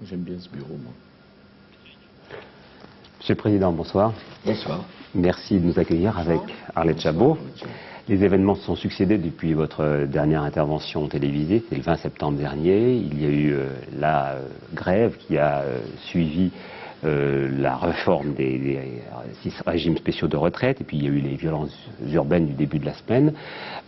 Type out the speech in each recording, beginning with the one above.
J'aime bien ce bureau, moi. Monsieur le Président, bonsoir. Bonsoir. Merci de nous accueillir avec Arlette Chabot. Les événements se sont succédés depuis votre dernière intervention télévisée, c'était le 20 septembre dernier. Il y a eu la grève qui a suivi la réforme des 6 régimes spéciaux de retraite, et puis il y a eu les violences urbaines du début de la semaine.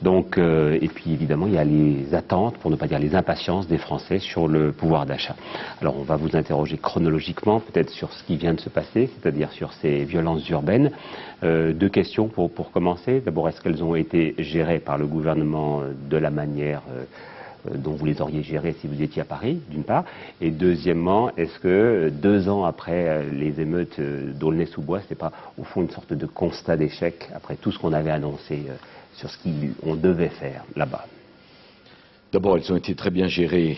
Donc, et puis évidemment, il y a les attentes, pour ne pas dire les impatiences des Français sur le pouvoir d'achat. Alors on va vous interroger chronologiquement, peut-être sur ce qui vient de se passer, c'est-à-dire sur ces violences urbaines. Deux questions pour commencer. D'abord, est-ce qu'elles ont été gérées par le gouvernement de la manière dont vous les auriez gérées si vous étiez à Paris, d'une part, et deuxièmement, est-ce que 2 ans après les émeutes d'Aulnay-sous-Bois, c'est pas au fond une sorte de constat d'échec après tout ce qu'on avait annoncé sur ce qu'on devait faire là-bas? D'abord, elles ont été très bien gérées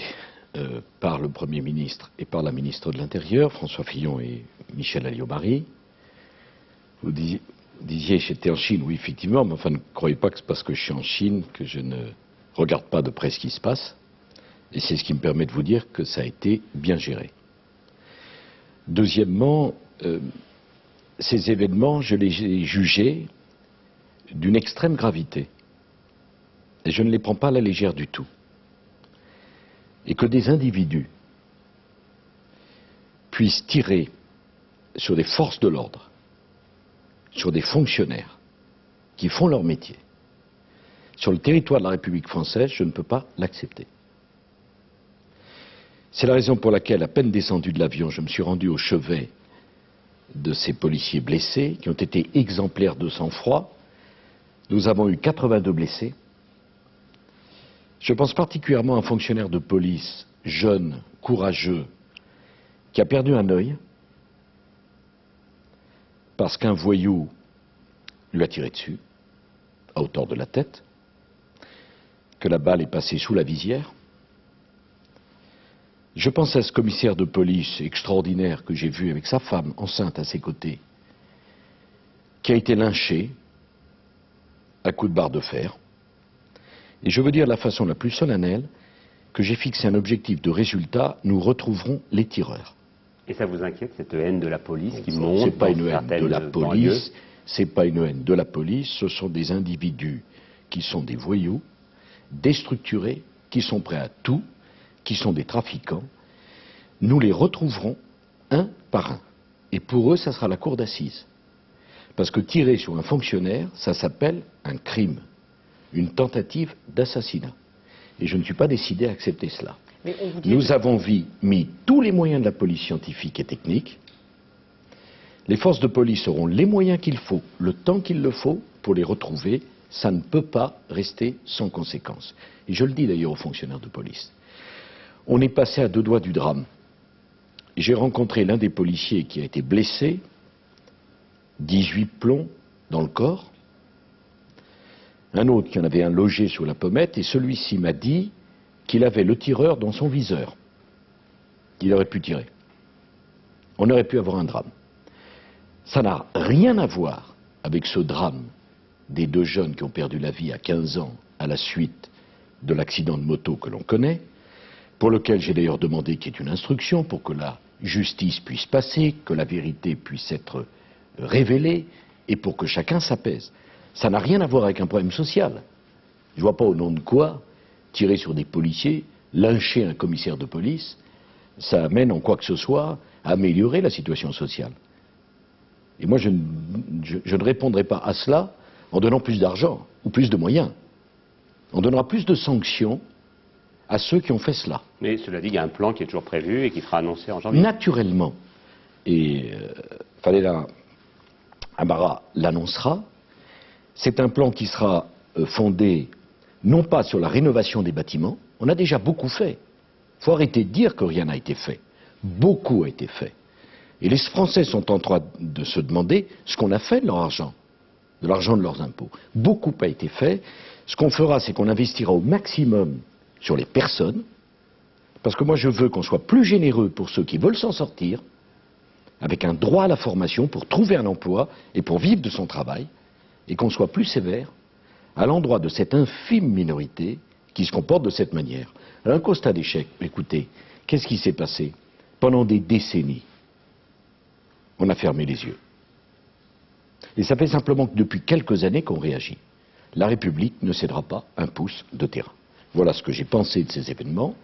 par le Premier ministre et par la ministre de l'Intérieur, François Fillon et Michel Alliot-Marie. Vous disiez j'étais en Chine, oui effectivement, mais enfin ne croyez pas que c'est parce que je suis en Chine que je ne regarde pas de près ce qui se passe, et c'est ce qui me permet de vous dire que ça a été bien géré. Deuxièmement, ces événements, je les ai jugés d'une extrême gravité, et je ne les prends pas à la légère du tout. Et que des individus puissent tirer sur des forces de l'ordre, sur des fonctionnaires qui font leur métier, sur le territoire de la République française, je ne peux pas l'accepter. C'est la raison pour laquelle, à peine descendu de l'avion, je me suis rendu au chevet de ces policiers blessés, qui ont été exemplaires de sang-froid. Nous avons eu 82 blessés. Je pense particulièrement à un fonctionnaire de police, jeune, courageux, qui a perdu un œil, parce qu'un voyou lui a tiré dessus, à hauteur de la tête, que la balle est passée sous la visière. Je pense à ce commissaire de police extraordinaire que j'ai vu avec sa femme enceinte à ses côtés, qui a été lynché à coups de barre de fer. Et je veux dire de la façon la plus solennelle que j'ai fixé un objectif de résultat, nous retrouverons les tireurs. Et ça vous inquiète, cette haine de la police qui monte? C'est pas une haine de la police, c'est pas une haine de la police, ce sont des individus qui sont des voyous, déstructurés, qui sont prêts à tout, qui sont des trafiquants. Nous les retrouverons un par un. Et pour eux, ça sera la cour d'assises. Parce que tirer sur un fonctionnaire, ça s'appelle un crime, une tentative d'assassinat. Et je ne suis pas décidé à accepter cela. Nous avons mis tous les moyens de la police scientifique et technique. Les forces de police auront les moyens qu'il faut, le temps qu'il le faut, pour les retrouver. Ça ne peut pas rester sans conséquence. Et je le dis d'ailleurs aux fonctionnaires de police. On est passé à 2 doigts du drame. J'ai rencontré l'un des policiers qui a été blessé, 18 plombs dans le corps, un autre qui en avait un logé sur la pommette, et celui-ci m'a dit qu'il avait le tireur dans son viseur. Il aurait pu tirer. On aurait pu avoir un drame. Ça n'a rien à voir avec ce drame des 2 jeunes qui ont perdu la vie à 15 ans à la suite de l'accident de moto que l'on connaît, pour lequel j'ai d'ailleurs demandé qu'il y ait une instruction pour que la justice puisse passer, que la vérité puisse être révélée et pour que chacun s'apaise. Ça n'a rien à voir avec un problème social. Je ne vois pas au nom de quoi tirer sur des policiers, lyncher un commissaire de police, ça amène en quoi que ce soit à améliorer la situation sociale. Et moi, je ne répondrai pas à cela en donnant plus d'argent ou plus de moyens. On donnera plus de sanctions à ceux qui ont fait cela. Mais cela dit, il y a un plan qui est toujours prévu et qui sera annoncé en janvier. Naturellement. Et Fadela Amara l'annoncera. C'est un plan qui sera fondé non pas sur la rénovation des bâtiments. On a déjà beaucoup fait. Il faut arrêter de dire que rien n'a été fait. Beaucoup a été fait. Et les Français sont en train de se demander ce qu'on a fait de leur argent, de l'argent de leurs impôts. Beaucoup a été fait. Ce qu'on fera, c'est qu'on investira au maximum sur les personnes, parce que moi je veux qu'on soit plus généreux pour ceux qui veulent s'en sortir, avec un droit à la formation pour trouver un emploi et pour vivre de son travail, et qu'on soit plus sévère à l'endroit de cette infime minorité qui se comporte de cette manière. Alors, un constat d'échec, écoutez, qu'est-ce qui s'est passé? Pendant des décennies, on a fermé les yeux. Et ça fait simplement que depuis quelques années qu'on réagit. La République ne cédera pas un pouce de terrain. Voilà ce que j'ai pensé de ces événements.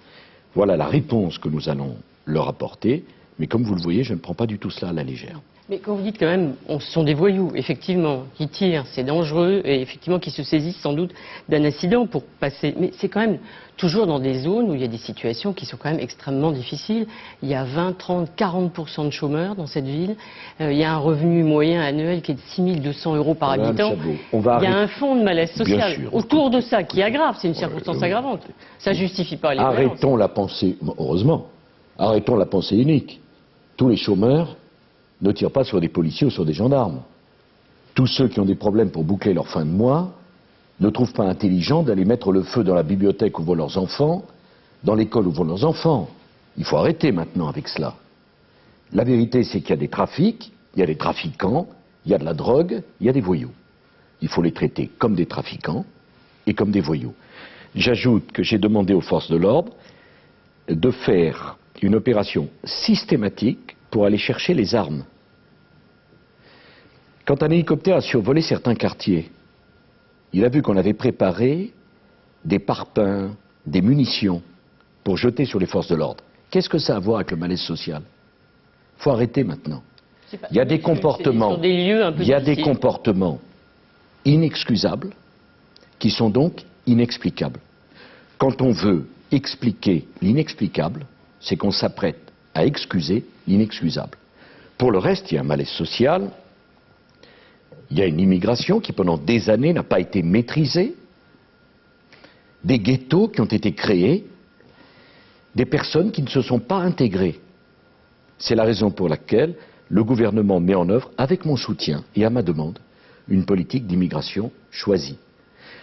Voilà la réponse que nous allons leur apporter. Mais comme vous le voyez, je ne prends pas du tout cela à la légère. Mais quand vous dites quand même, ce sont des voyous, effectivement, qui tirent, c'est dangereux, et effectivement qui se saisissent sans doute d'un incident pour passer. Mais c'est quand même toujours dans des zones où il y a des situations qui sont quand même extrêmement difficiles. Il y a 20, 30, 40% de chômeurs dans cette ville. Il y a un revenu moyen annuel qui est de 6 200 € par habitant. Chabot, il y a un fond de malaise social sûr, autour de ça qui aggrave, c'est une circonstance aggravante. Ça ne justifie pas les violences. Arrêtons la pensée, heureusement, arrêtons la pensée unique. Tous les chômeurs ne tirent pas sur des policiers ou sur des gendarmes. Tous ceux qui ont des problèmes pour boucler leur fin de mois ne trouvent pas intelligent d'aller mettre le feu dans la bibliothèque où vont leurs enfants, dans l'école où vont leurs enfants. Il faut arrêter maintenant avec cela. La vérité, c'est qu'il y a des trafics, il y a des trafiquants, il y a de la drogue, il y a des voyous. Il faut les traiter comme des trafiquants et comme des voyous. J'ajoute que j'ai demandé aux forces de l'ordre de faire une opération systématique pour aller chercher les armes. Quand un hélicoptère a survolé certains quartiers, il a vu qu'on avait préparé des parpaings, des munitions pour jeter sur les forces de l'ordre. Qu'est-ce que ça a à voir avec le malaise social? Il faut arrêter maintenant. Il y a des comportements, inexcusables qui sont donc inexplicables. Quand on veut expliquer l'inexplicable, c'est qu'on s'apprête à excuser l'inexcusable. Pour le reste, il y a un malaise social, il y a une immigration qui pendant des années n'a pas été maîtrisée, des ghettos qui ont été créés, des personnes qui ne se sont pas intégrées. C'est la raison pour laquelle le gouvernement met en œuvre, avec mon soutien et à ma demande, une politique d'immigration choisie.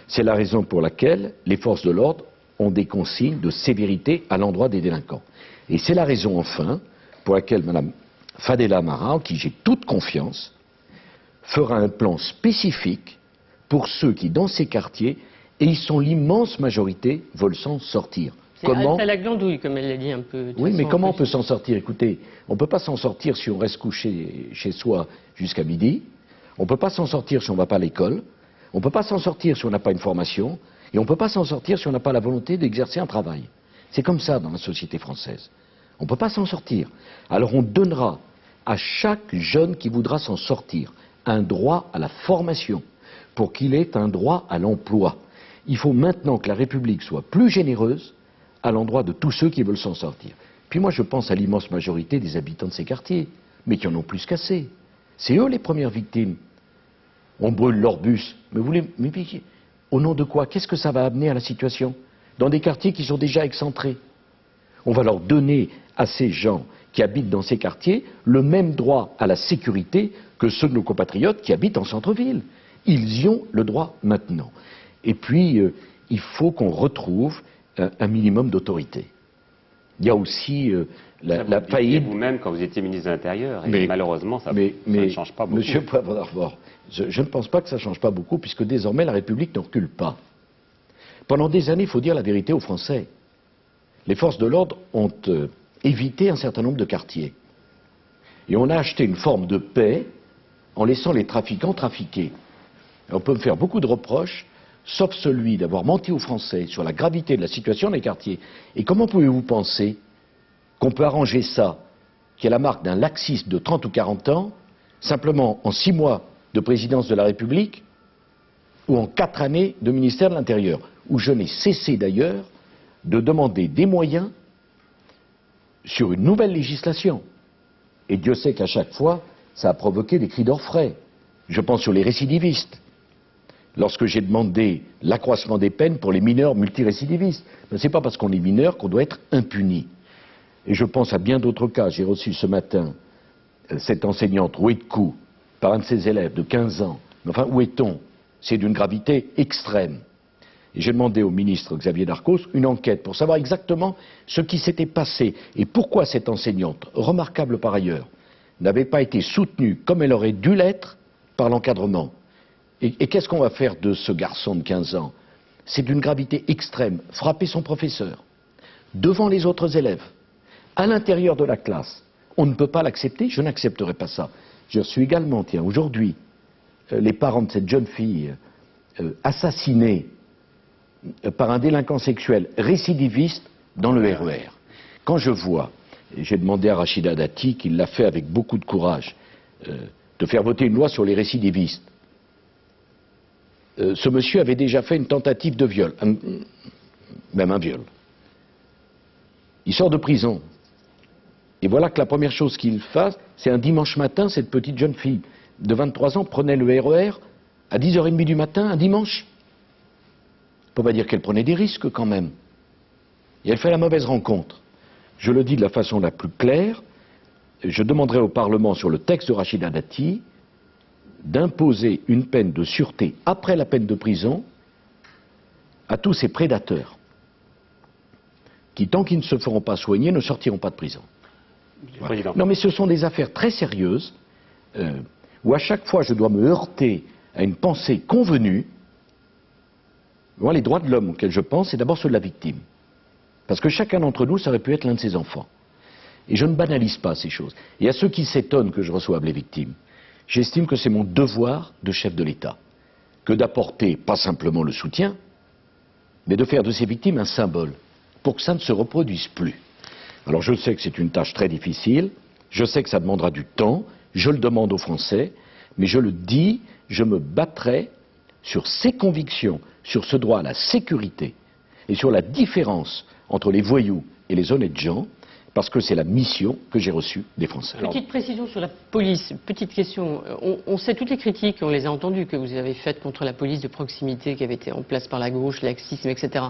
C'est la raison pour laquelle les forces de l'ordre ont des consignes de sévérité à l'endroit des délinquants. Et c'est la raison, enfin, pour laquelle Mme Fadela Amara, en qui j'ai toute confiance, fera un plan spécifique pour ceux qui, dans ces quartiers, et ils sont l'immense majorité, veulent s'en sortir. C'est à la glandouille, comme elle l'a dit un peu. Oui, mais comment on peut s'en sortir? Écoutez, on ne peut pas s'en sortir si on reste couché chez soi jusqu'à midi. On ne peut pas s'en sortir si on ne va pas à l'école. On ne peut pas s'en sortir si on n'a pas une formation. Et on ne peut pas s'en sortir si on n'a pas la volonté d'exercer un travail. C'est comme ça dans la société française. On ne peut pas s'en sortir. Alors on donnera à chaque jeune qui voudra s'en sortir un droit à la formation pour qu'il ait un droit à l'emploi. Il faut maintenant que la République soit plus généreuse à l'endroit de tous ceux qui veulent s'en sortir. Puis moi je pense à l'immense majorité des habitants de ces quartiers, mais qui en ont plus qu'assez. C'est eux les premières victimes. On brûle leurs bus. Mais vous les... Mais au nom de quoi? Qu'est-ce que ça va amener à la situation? Dans des quartiers qui sont déjà excentrés. On va leur donner à ces gens qui habitent dans ces quartiers le même droit à la sécurité que ceux de nos compatriotes qui habitent en centre-ville. Ils y ont le droit maintenant. Et puis, il faut qu'on retrouve un minimum d'autorité. Il y a aussi la faillite... Vous-même, quand vous étiez ministre de l'Intérieur, et malheureusement, ça ne change pas beaucoup. Monsieur Poivre, je ne pense pas que ça ne change pas beaucoup, puisque désormais, la République ne recule pas. Pendant des années, il faut dire la vérité aux Français. Les forces de l'ordre ont évité un certain nombre de quartiers. Et on a acheté une forme de paix en laissant les trafiquants trafiquer. Et on peut me faire beaucoup de reproches, sauf celui d'avoir menti aux Français sur la gravité de la situation dans les quartiers. Et comment pouvez-vous penser qu'on peut arranger ça, qui est la marque d'un laxisme de 30 ou 40 ans, simplement en 6 mois de présidence de la République, ou en 4 années de ministère de l'Intérieur, où je n'ai cessé d'ailleurs de demander des moyens sur une nouvelle législation. Et Dieu sait qu'à chaque fois, ça a provoqué des cris d'orfraie. Je pense sur les récidivistes. Lorsque j'ai demandé l'accroissement des peines pour les mineurs multirécidivistes, ce n'est pas parce qu'on est mineur qu'on doit être impuni. Et je pense à bien d'autres cas. J'ai reçu ce matin cette enseignante rouée de coups par un de ses élèves de 15 ans. Mais enfin, où est-on? C'est d'une gravité extrême. Et j'ai demandé au ministre Xavier Darcos une enquête pour savoir exactement ce qui s'était passé et pourquoi cette enseignante, remarquable par ailleurs, n'avait pas été soutenue comme elle aurait dû l'être par l'encadrement. Et qu'est-ce qu'on va faire de ce garçon de 15 ans? C'est d'une gravité extrême. Frapper son professeur, devant les autres élèves, à l'intérieur de la classe. On ne peut pas l'accepter, je n'accepterai pas ça. Je suis également, tiens, aujourd'hui, les parents de cette jeune fille assassinée par un délinquant sexuel récidiviste dans le RER. Quand je vois, et j'ai demandé à Rachida Dati, qui l'a fait avec beaucoup de courage, de faire voter une loi sur les récidivistes. Ce monsieur avait déjà fait une tentative de viol, même un viol. Il sort de prison. Et voilà que la première chose qu'il fasse, c'est un dimanche matin, cette petite jeune fille de 23 ans prenait le RER à 10h30 du matin, un dimanche. On ne peut pas dire qu'elle prenait des risques quand même. Et elle fait la mauvaise rencontre. Je le dis de la façon la plus claire, je demanderai au Parlement sur le texte de Rachida Dati d'imposer une peine de sûreté après la peine de prison à tous ces prédateurs qui, tant qu'ils ne se feront pas soigner, ne sortiront pas de prison. Voilà. Non mais ce sont des affaires très sérieuses où à chaque fois je dois me heurter à une pensée convenue. Moi, les droits de l'homme auxquels je pense, c'est d'abord ceux de la victime. Parce que chacun d'entre nous, ça aurait pu être l'un de ses enfants. Et je ne banalise pas ces choses. Et à ceux qui s'étonnent que je reçoive les victimes, j'estime que c'est mon devoir de chef de l'État que d'apporter pas simplement le soutien, mais de faire de ces victimes un symbole pour que ça ne se reproduise plus. Alors je sais que c'est une tâche très difficile, je sais que ça demandera du temps, je le demande aux Français, mais je le dis, je me battrai sur ces convictions, sur ce droit à la sécurité et sur la différence entre les voyous et les honnêtes gens, parce que c'est la mission que j'ai reçue des Français. Petite précision sur la police, petite question. On sait toutes les critiques, on les a entendues, que vous avez faites contre la police de proximité qui avait été en place par la gauche, laxisme, etc.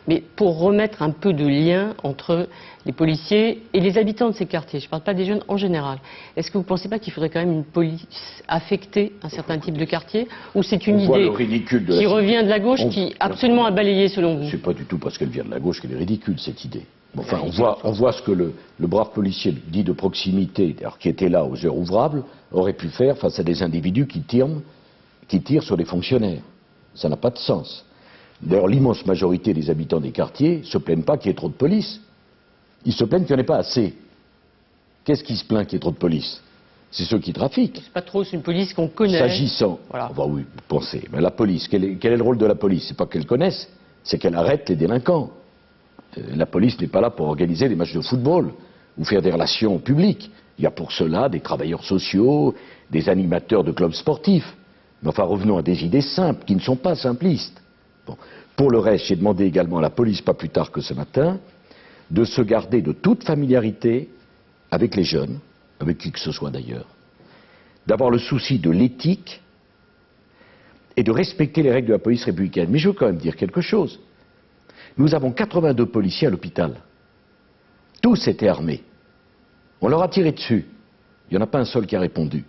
Mais pour remettre un peu de lien entre les policiers et les habitants de ces quartiers, je ne parle pas des jeunes en général, est-ce que vous ne pensez pas qu'il faudrait quand même une police affectée à un certain type de quartier, ou c'est une idée qui revient de la gauche, qui absolument a balayé selon vous? C'est pas du tout parce qu'elle vient de la gauche qu'elle est ridicule, cette idée. Enfin, on voit ce que le brave policier dit de proximité, alors qui était là aux heures ouvrables, aurait pu faire face à des individus qui tirent sur des fonctionnaires. Ça n'a pas de sens. D'ailleurs, l'immense majorité des habitants des quartiers ne se plaignent pas qu'il y ait trop de police. Ils se plaignent qu'il n'y en ait pas assez. Qu'est-ce qui se plaint qu'il y ait trop de police? C'est ceux qui trafiquent. C'est pas trop, c'est une police qu'on connaît. S'agissant, voilà. Enfin, oui, pensez, mais la police, quel est le rôle de la police? C'est pas qu'elle connaisse, c'est qu'elle arrête les délinquants. La police n'est pas là pour organiser des matchs de football ou faire des relations publiques. Il y a pour cela des travailleurs sociaux, des animateurs de clubs sportifs. Mais enfin, revenons à des idées simples, qui ne sont pas simplistes. Bon. Pour le reste, j'ai demandé également à la police, pas plus tard que ce matin, de se garder de toute familiarité avec les jeunes, avec qui que ce soit d'ailleurs, d'avoir le souci de l'éthique et de respecter les règles de la police républicaine. Mais je veux quand même dire quelque chose. Nous avons 82 policiers à l'hôpital. Tous étaient armés. On leur a tiré dessus. Il n'y en a pas un seul qui a répondu.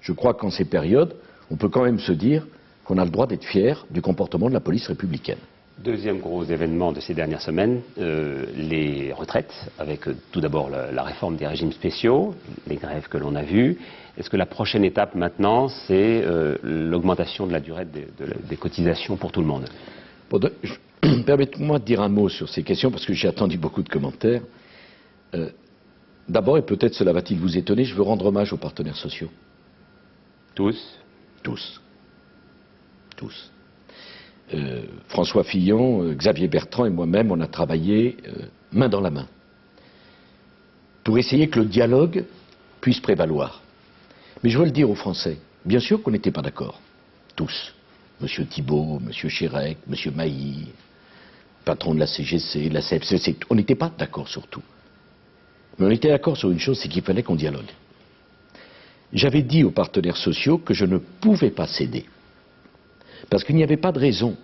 Je crois qu'en ces périodes, on peut quand même se dire qu'on a le droit d'être fier du comportement de la police républicaine. Deuxième gros événement de ces dernières semaines, les retraites, avec tout d'abord la réforme des régimes spéciaux, les grèves que l'on a vues. Est-ce que la prochaine étape maintenant, c'est l'augmentation de la durée des cotisations pour tout le monde? Permettez-moi de dire un mot sur ces questions, parce que j'ai attendu beaucoup de commentaires. D'abord, et peut-être cela va-t-il vous étonner, je veux rendre hommage aux partenaires sociaux. Tous? Tous. Tous. François Fillon, Xavier Bertrand et moi-même, on a travaillé main dans la main pour essayer que le dialogue puisse prévaloir. Mais je veux le dire aux Français, bien sûr qu'on n'était pas d'accord, tous. Monsieur Thibault, Monsieur Chérec, Monsieur Mailly, patron de la CGC, de la CFCC, on n'était pas d'accord sur tout. Mais on était d'accord sur une chose, c'est qu'il fallait qu'on dialogue. J'avais dit aux partenaires sociaux que je ne pouvais pas céder. Parce qu'il n'y avait pas de raison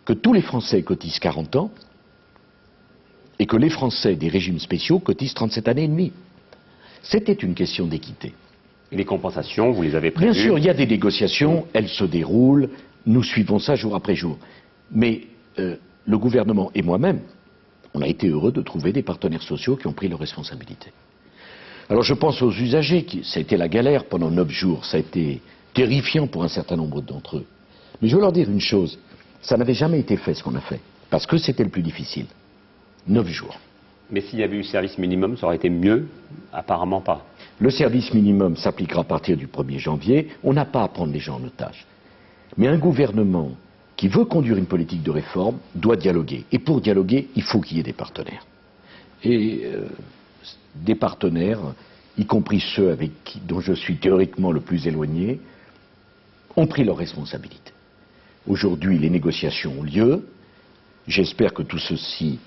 que tous les Français cotisent 40 ans et que les Français des régimes spéciaux cotisent 37 années et demie. C'était une question d'équité. Et les compensations, vous les avez prévues? Bien sûr, il y a des négociations, elles se déroulent, nous suivons ça jour après jour. Mais le gouvernement et moi-même, on a été heureux de trouver des partenaires sociaux qui ont pris leurs responsabilités. Alors je pense aux usagers, ça a été la galère pendant 9 jours, ça a été terrifiant pour un certain nombre d'entre eux. Mais je veux leur dire une chose, ça n'avait jamais été fait ce qu'on a fait, parce que c'était le plus difficile. 9 jours. Mais s'il y avait eu service minimum, ça aurait été mieux? Apparemment pas. Le service minimum s'appliquera à partir du 1er janvier. On n'a pas à prendre les gens en otage. Mais un gouvernement qui veut conduire une politique de réforme doit dialoguer. Et pour dialoguer, il faut qu'il y ait des partenaires. Et des partenaires, y compris ceux dont je suis théoriquement le plus éloigné, ont pris leurs responsabilités. Aujourd'hui, les négociations ont lieu. J'espère que tout ceci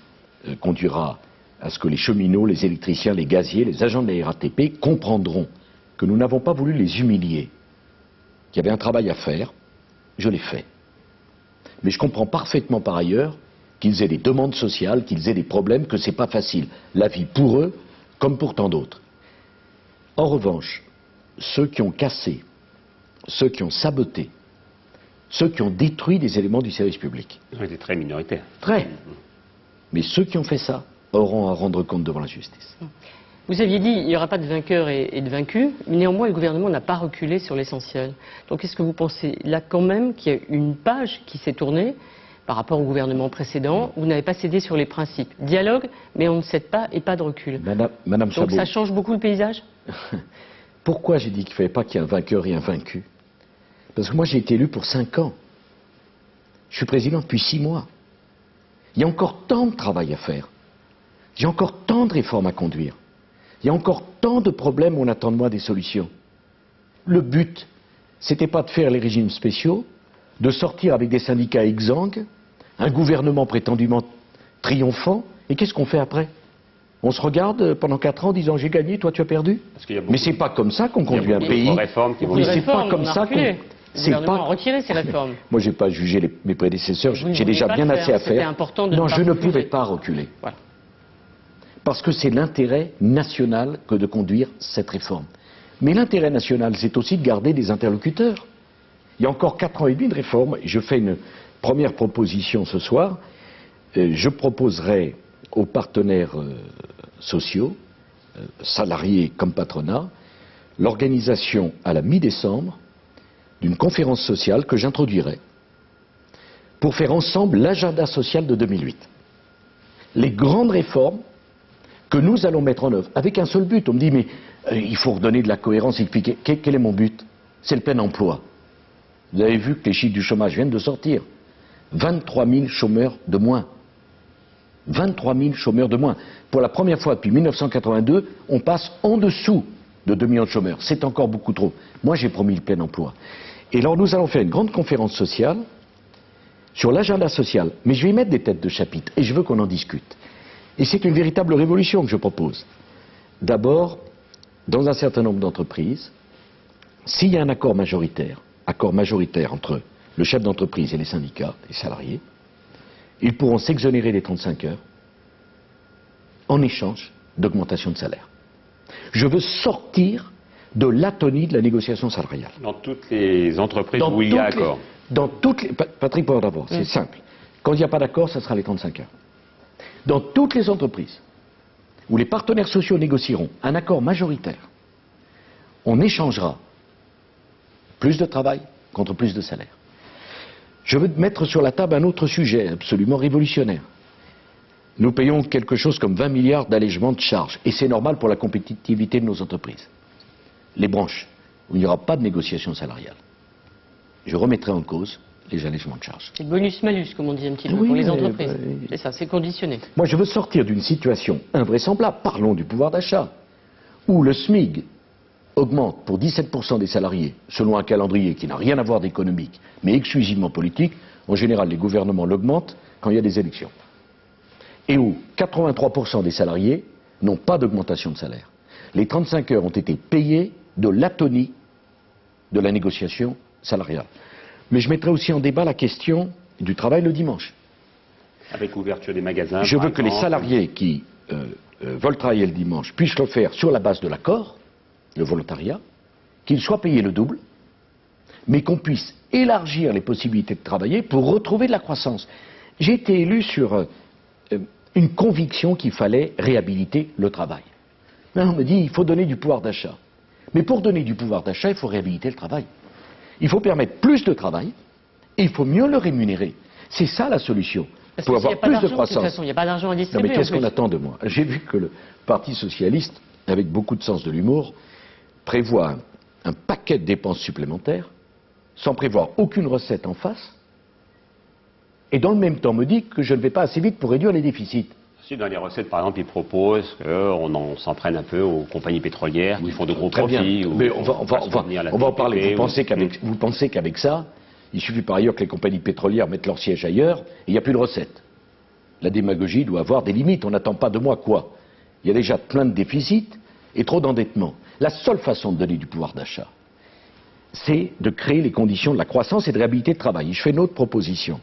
conduira à ce que les cheminots, les électriciens, les gaziers, les agents de la RATP comprendront que nous n'avons pas voulu les humilier, qu'il y avait un travail à faire. Je l'ai fait. Mais je comprends parfaitement par ailleurs qu'ils aient des demandes sociales, qu'ils aient des problèmes, que c'est pas facile. La vie pour eux, comme pour tant d'autres. En revanche, ceux qui ont cassé, ceux qui ont saboté, ceux qui ont détruit des éléments du service public. Ils ont été très minoritaires. Très. Mais ceux qui ont fait ça auront à rendre compte devant la justice. Vous aviez dit qu'il n'y aura pas de vainqueurs et de vaincus, mais néanmoins le gouvernement n'a pas reculé sur l'essentiel. Donc est-ce que vous pensez là quand même qu'il y a une page qui s'est tournée par rapport au gouvernement précédent? Vous n'avez pas cédé sur les principes. Dialogue, mais on ne cède pas et pas de recul. Madame Chabot. Donc ça change beaucoup le paysage? Pourquoi j'ai dit qu'il ne fallait pas qu'il y ait un vainqueur et un vaincu? Parce que moi j'ai été élu pour 5 ans. Je suis président depuis 6 mois. Il y a encore tant de travail à faire. Il y a encore tant de réformes à conduire. Il y a encore tant de problèmes où on attend de moi des solutions. Le but, c'était pas de faire les régimes spéciaux, de sortir avec des syndicats exsangues, un gouvernement prétendument triomphant, et qu'est-ce qu'on fait après? On se regarde pendant 4 ans en disant j'ai gagné, toi tu as perdu? Mais c'est pas comme ça qu'on conduit un pays. Mais c'est pas comme ça qu'on... Le gouvernement a retiré ces réformes. Moi, j'ai pas jugé mes prédécesseurs, j'ai déjà bien assez à faire. Non, je ne pouvais pas reculer. Voilà. Parce que c'est l'intérêt national que de conduire cette réforme. Mais l'intérêt national, c'est aussi de garder des interlocuteurs. Il y a encore 4 ans et demi de réforme, et je fais une première proposition ce soir. Je proposerai aux partenaires sociaux, salariés comme patronat, l'organisation à la mi-décembre d'une conférence sociale que j'introduirai pour faire ensemble l'agenda social de 2008. Les grandes réformes que nous allons mettre en œuvre, avec un seul but. On me dit, mais il faut redonner de la cohérence, expliquer. Quel est mon but? C'est le plein emploi. Vous avez vu que les chiffres du chômage viennent de sortir. 23 000 chômeurs de moins. 23 000 chômeurs de moins. Pour la première fois depuis 1982, on passe en dessous de 2 millions de chômeurs. C'est encore beaucoup trop. Moi, j'ai promis le plein emploi. Et alors, nous allons faire une grande conférence sociale sur l'agenda social. Mais je vais y mettre des têtes de chapitre et je veux qu'on en discute. Et c'est une véritable révolution que je propose. D'abord, dans un certain nombre d'entreprises, s'il y a un accord majoritaire entre le chef d'entreprise et les syndicats, les salariés, ils pourront s'exonérer des 35 heures en échange d'augmentation de salaire. Je veux sortir de l'atonie de la négociation salariale. Dans toutes les entreprises où il y a accord. Patrick Poivre d'abord, c'est simple. Quand il n'y a pas d'accord, ça sera les 35 heures. Dans toutes les entreprises où les partenaires sociaux négocieront un accord majoritaire, on échangera plus de travail contre plus de salaire. Je veux mettre sur la table un autre sujet absolument révolutionnaire. Nous payons quelque chose comme 20 milliards d'allègements de charges, et c'est normal pour la compétitivité de nos entreprises. Les branches où il n'y aura pas de négociation salariale, je remettrai en cause les allègements de charges. C'est bonus-malus, comme on dit un petit peu, pour les entreprises. C'est ça, c'est conditionné. Moi, je veux sortir d'une situation invraisemblable, parlons du pouvoir d'achat, où le SMIC augmente pour 17% des salariés, selon un calendrier qui n'a rien à voir d'économique, mais exclusivement politique. En général, les gouvernements l'augmentent quand il y a des élections. Et où 83% des salariés n'ont pas d'augmentation de salaire. Les 35 heures ont été payées de l'atonie de la négociation salariale. Mais je mettrai aussi en débat la question du travail le dimanche. Avec l'ouverture des magasins. Je veux que les salariés qui veulent travailler le dimanche puissent le faire sur la base de l'accord, le volontariat, qu'ils soient payés le double, mais qu'on puisse élargir les possibilités de travailler pour retrouver de la croissance. J'ai été élu sur une conviction qu'il fallait réhabiliter le travail. Là, on me dit il faut donner du pouvoir d'achat. Mais pour donner du pouvoir d'achat, il faut réhabiliter le travail. Il faut permettre plus de travail et il faut mieux le rémunérer. C'est ça la solution. Parce pour qu'il n'y avoir a pas plus de d'argent, de toute croissance. façon, il n'y a pas d'argent à Non, distribuer. mais qu'est-ce en qu'on plus. attend de moi? J'ai vu que le Parti socialiste, avec beaucoup de sens de l'humour, prévoit un paquet de dépenses supplémentaires, sans prévoir aucune recette en face, et dans le même temps me dit que je ne vais pas assez vite pour réduire les déficits. Si dans les recettes, par exemple, ils proposent qu'on s'en prenne un peu aux compagnies pétrolières qui font de gros Très bien. profits. Mais on va en parler. Vous pensez qu'avec ça, il suffit par ailleurs que les compagnies pétrolières mettent leur siège ailleurs et il n'y a plus de recettes. La démagogie doit avoir des limites. On n'attend pas de moi quoi? Il y a déjà plein de déficits et trop d'endettement. La seule façon de donner du pouvoir d'achat, c'est de créer les conditions de la croissance et de réhabiliter le travail. Je fais une autre proposition.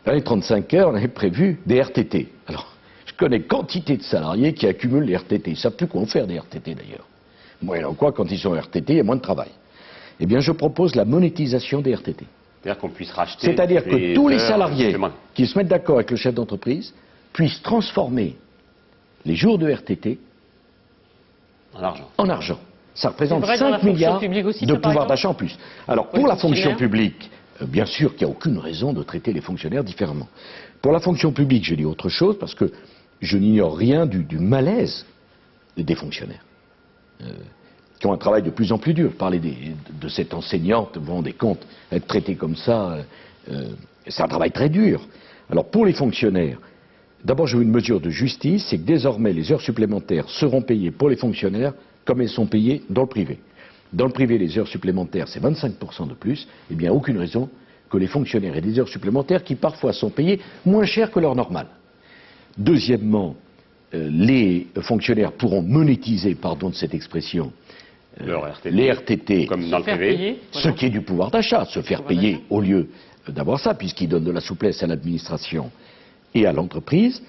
Dans les 35 heures, on avait prévu des RTT. Alors, je connais quantité de salariés qui accumulent les RTT. Ils ne savent plus quoi en faire des RTT d'ailleurs. Moyennant quoi, quand ils sont RTT, il y a moins de travail. Eh bien, je propose la monétisation des RTT. C'est-à-dire qu'on puisse racheter. C'est-à-dire que tous les salariés justement. qui se mettent d'accord avec le chef d'entreprise puissent transformer les jours de RTT En argent. en argent. Ça représente C'est vrai dans la 5 fonction milliards publique aussi, de ça, par pouvoir exemple d'achat en plus. Alors, Pour pour les la fonction fonctionnaires publique, bien sûr qu'il n'y a aucune raison de traiter les fonctionnaires différemment. Pour la fonction publique, je dis autre chose parce que je n'ignore rien du malaise des fonctionnaires qui ont un travail de plus en plus dur. Parler de cette enseignante, vous vous rendez compte, être traité comme ça, c'est un travail très dur. Alors pour les fonctionnaires, d'abord je veux une mesure de justice, c'est que désormais les heures supplémentaires seront payées pour les fonctionnaires comme elles sont payées dans le privé. Dans le privé, les heures supplémentaires, c'est 25% de plus, et bien aucune raison que les fonctionnaires aient des heures supplémentaires qui parfois sont payées moins cher que l'heure normale. Deuxièmement, les fonctionnaires pourront monétiser, pardon de cette expression, les RTT, comme dans le privé, ce qui est du pouvoir d'achat, se faire payer au lieu d'avoir ça, puisqu'il donne de la souplesse à l'administration et à l'entreprise.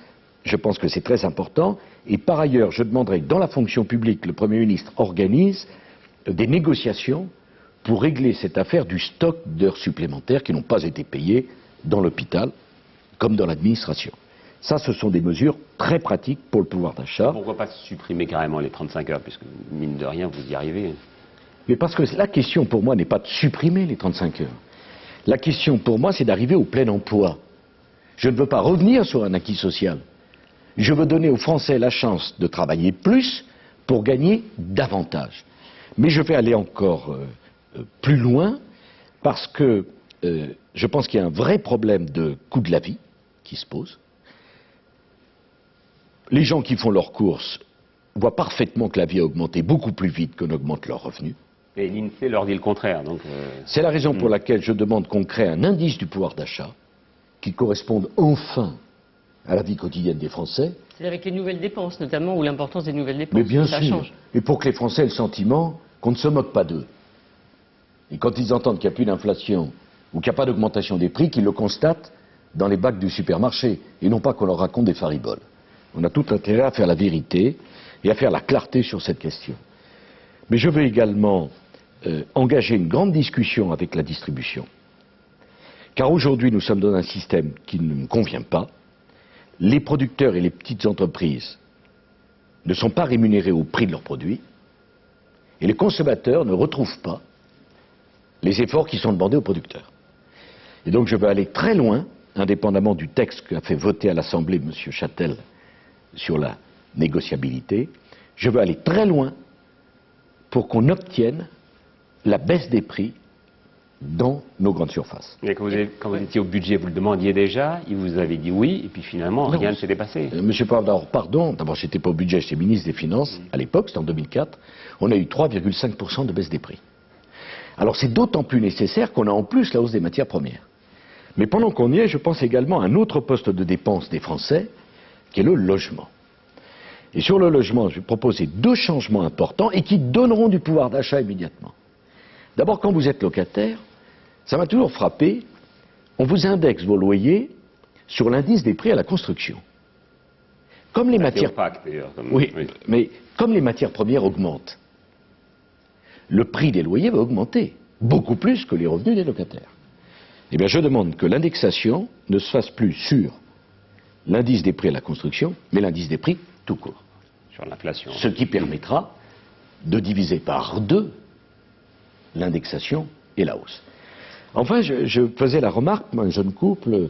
Je pense que c'est très important. Et par ailleurs, je demanderai que dans la fonction publique, le Premier ministre organise des négociations pour régler cette affaire du stock d'heures supplémentaires qui n'ont pas été payées dans l'hôpital comme dans l'administration. Ça, ce sont des mesures très pratiques pour le pouvoir d'achat. Pourquoi pas supprimer carrément les 35 heures, puisque mine de rien, vous y arrivez. Mais parce que la question pour moi n'est pas de supprimer les 35 heures. La question pour moi, c'est d'arriver au plein emploi. Je ne veux pas revenir sur un acquis social. Je veux donner aux Français la chance de travailler plus pour gagner davantage. Mais je vais aller encore plus loin parce que je pense qu'il y a un vrai problème de coût de la vie qui se pose. Les gens qui font leurs courses voient parfaitement que la vie a augmenté beaucoup plus vite que n'augmentent leurs revenus. Et l'INSEE leur dit le contraire. C'est la raison pour laquelle je demande qu'on crée un indice du pouvoir d'achat qui corresponde enfin à la vie quotidienne des Français. C'est avec les nouvelles dépenses, notamment, ou l'importance des nouvelles dépenses. Mais bien ça sûr. change. Et pour que les Français aient le sentiment qu'on ne se moque pas d'eux. Et quand ils entendent qu'il n'y a plus d'inflation ou qu'il n'y a pas d'augmentation des prix, qu'ils le constatent dans les bacs du supermarché et non pas qu'on leur raconte des fariboles. On a tout intérêt à faire la vérité et à faire la clarté sur cette question. Mais je veux également engager une grande discussion avec la distribution. Car aujourd'hui, nous sommes dans un système qui ne me convient pas. Les producteurs et les petites entreprises ne sont pas rémunérés au prix de leurs produits et les consommateurs ne retrouvent pas les efforts qui sont demandés aux producteurs. Et donc je veux aller très loin, indépendamment du texte qu'a fait voter à l'Assemblée M. Châtel sur la négociabilité, je veux aller très loin pour qu'on obtienne la baisse des prix dans nos grandes surfaces. Mais quand vous étiez au budget, vous le demandiez déjà, il vous avait dit oui, et puis finalement, rien ne s'est dépassé. Monsieur Pardon, d'abord j'étais pas au budget, j'étais ministre des Finances, à l'époque, c'était en 2004, on a eu 3,5% de baisse des prix. Alors c'est d'autant plus nécessaire qu'on a en plus la hausse des matières premières. Mais pendant qu'on y est, je pense également à un autre poste de dépense des Français, qui est le logement. Et sur le logement, je vais proposer deux changements importants et qui donneront du pouvoir d'achat immédiatement. D'abord, quand vous êtes locataire, ça m'a toujours frappé, on vous indexe vos loyers sur l'indice des prix à la construction. Comme les matières... opaque, d'ailleurs. Oui, mais comme les matières premières augmentent, le prix des loyers va augmenter, beaucoup plus que les revenus des locataires. Eh bien, je demande que l'indexation ne se fasse plus sur l'indice des prix à la construction, mais l'indice des prix tout court. Sur l'inflation. Ce qui permettra de diviser par 2 l'indexation et la hausse. Enfin, je faisais la remarque, un jeune couple,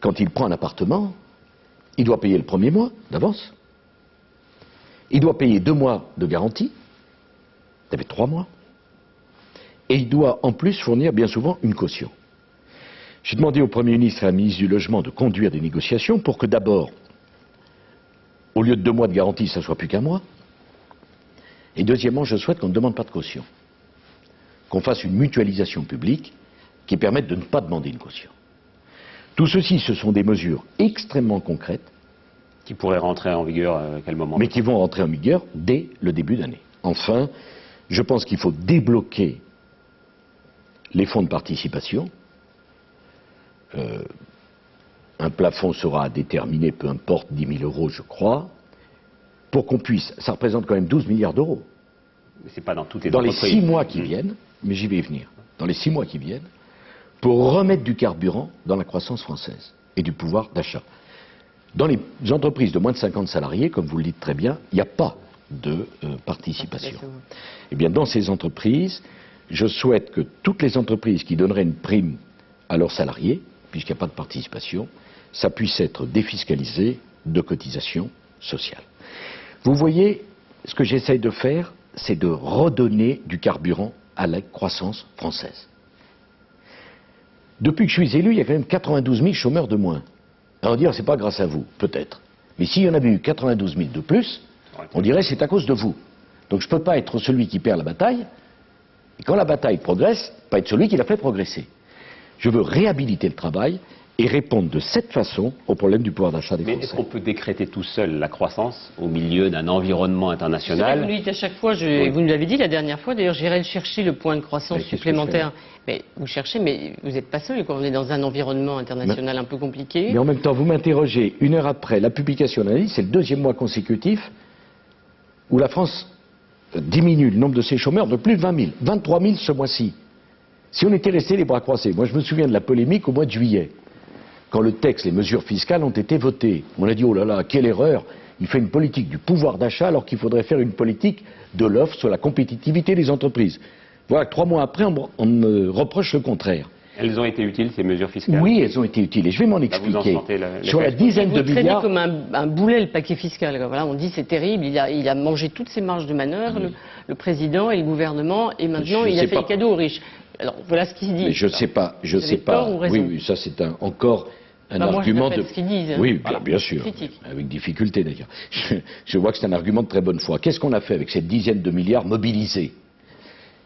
quand il prend un appartement, il doit payer le premier mois d'avance. Il doit payer 2 mois de garantie. Ça fait 3 mois. Et il doit en plus fournir bien souvent une caution. J'ai demandé au Premier ministre et à la ministre du Logement de conduire des négociations pour que d'abord, au lieu de 2 mois de garantie, ça ne soit plus qu'1 mois. Et deuxièmement, je souhaite qu'on ne demande pas de caution. Qu'on fasse une mutualisation publique qui permette de ne pas demander une caution. Tout ceci, ce sont des mesures extrêmement concrètes. Qui pourraient rentrer en vigueur à quel moment? Mais qui vont rentrer en vigueur dès le début d'année. Enfin, je pense qu'il faut débloquer les fonds de participation. Un plafond sera déterminé, peu importe, 10 000 euros, je crois, pour qu'on puisse... Ça représente quand même 12 milliards d'euros. Mais c'est pas dans toutes les dans entreprises. Les 6 mois qui viennent, mais j'y vais venir, dans les 6 mois qui viennent, pour remettre du carburant dans la croissance française et du pouvoir d'achat. Dans les entreprises de moins de 50 salariés, comme vous le dites très bien, il n'y a pas de participation. Eh bien, dans ces entreprises, je souhaite que toutes les entreprises qui donneraient une prime à leurs salariés, puisqu'il n'y a pas de participation, ça puisse être défiscalisé de cotisations sociales. Vous voyez, ce que j'essaye de faire, c'est de redonner du carburant à la croissance française. Depuis que je suis élu, il y a quand même 92 000 chômeurs de moins. Alors on dirait, c'est pas grâce à vous, peut-être. Mais s'il y en avait eu 92 000 de plus, on dirait c'est à cause de vous. Donc je ne peux pas être celui qui perd la bataille, et quand la bataille progresse, pas être celui qui la fait progresser. Je veux réhabiliter le travail et répondre de cette façon au problème du pouvoir d'achat des Français. Mais est-ce qu'on peut décréter tout seul la croissance au milieu d'un environnement international? C'est vrai que vous le dites à chaque fois, vous nous l'avez dit la dernière fois, d'ailleurs j'irai le chercher, le point de croissance supplémentaire. Mais vous cherchez, mais vous n'êtes pas seul, quand on est dans un environnement international un peu compliqué. Mais en même temps, vous m'interrogez, 1 heure après la publication de l'analyse, c'est le 2e mois consécutif où la France diminue le nombre de ses chômeurs de plus de 20 000, 23 000 ce mois-ci. Si on était resté les bras croisés, moi je me souviens de la polémique au mois de juillet, quand le texte, les mesures fiscales ont été votées. On a dit, oh là là, quelle erreur, il fait une politique du pouvoir d'achat alors qu'il faudrait faire une politique de l'offre sur la compétitivité des entreprises. Voilà, 3 mois après, on me reproche le contraire. Elles ont été utiles, ces mesures fiscales? Oui, elles ont été utiles, et je vais m'en expliquer. Sur la dizaine de milliards... Vous traitez comme un boulet le paquet fiscal. Voilà, on dit c'est terrible, il a mangé toutes ses marges de manœuvre, le président et le gouvernement, et maintenant il a fait les cadeaux aux riches. Alors voilà ce qui se dit. Mais je sais pas, oui, ça c'est encore un argument de... ce qu'ils disent, oui, bien sûr, avec difficulté d'ailleurs. Je vois que c'est un argument de très bonne foi. Qu'est-ce qu'on a fait avec cette dizaine de milliards mobilisés?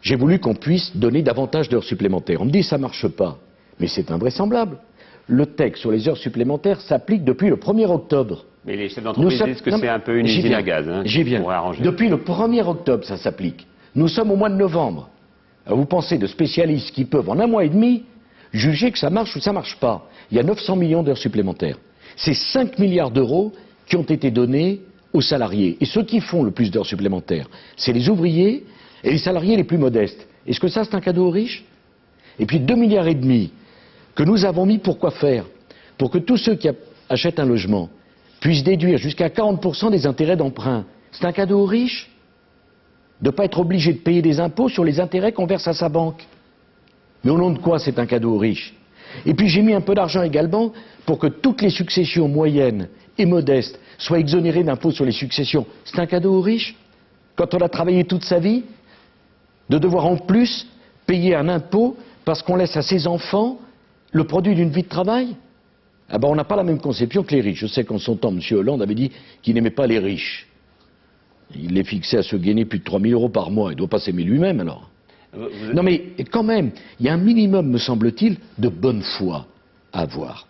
J'ai voulu qu'on puisse donner davantage d'heures supplémentaires. On me dit ça marche pas, mais c'est invraisemblable. Le texte sur les heures supplémentaires s'applique depuis le 1er octobre. Mais les chefs d'entreprise disent que c'est un peu une usine à gaz. J'y viens. Depuis le 1er octobre, ça s'applique. Nous sommes au mois de novembre. Alors vous pensez de spécialistes qui peuvent, en 1 mois et demi, juger que ça marche ou ça marche pas. Il y a 900 millions d'heures supplémentaires. C'est 5 milliards d'euros qui ont été donnés aux salariés. Et ceux qui font le plus d'heures supplémentaires, c'est les ouvriers et les salariés les plus modestes. Est-ce que ça, c'est un cadeau aux riches? Et puis 2,5 milliards que nous avons mis pour quoi faire? Pour que tous ceux qui achètent un logement puissent déduire jusqu'à 40% des intérêts d'emprunt. C'est un cadeau aux riches? De ne pas être obligé de payer des impôts sur les intérêts qu'on verse à sa banque. Mais au nom de quoi c'est un cadeau aux riches? Et puis j'ai mis un peu d'argent également pour que toutes les successions moyennes et modestes soient exonérées d'impôts sur les successions. C'est un cadeau aux riches? Quand on a travaillé toute sa vie, de devoir en plus payer un impôt parce qu'on laisse à ses enfants le produit d'une vie de travail? Ah ben on n'a pas la même conception que les riches. Je sais qu'en son temps, M. Hollande avait dit qu'il n'aimait pas les riches. Il les fixait à se gagner plus de 3 000 euros par mois. Il ne doit pas s'aimer lui-même alors. Non mais quand même, il y a un minimum, me semble-t-il, de bonne foi à avoir.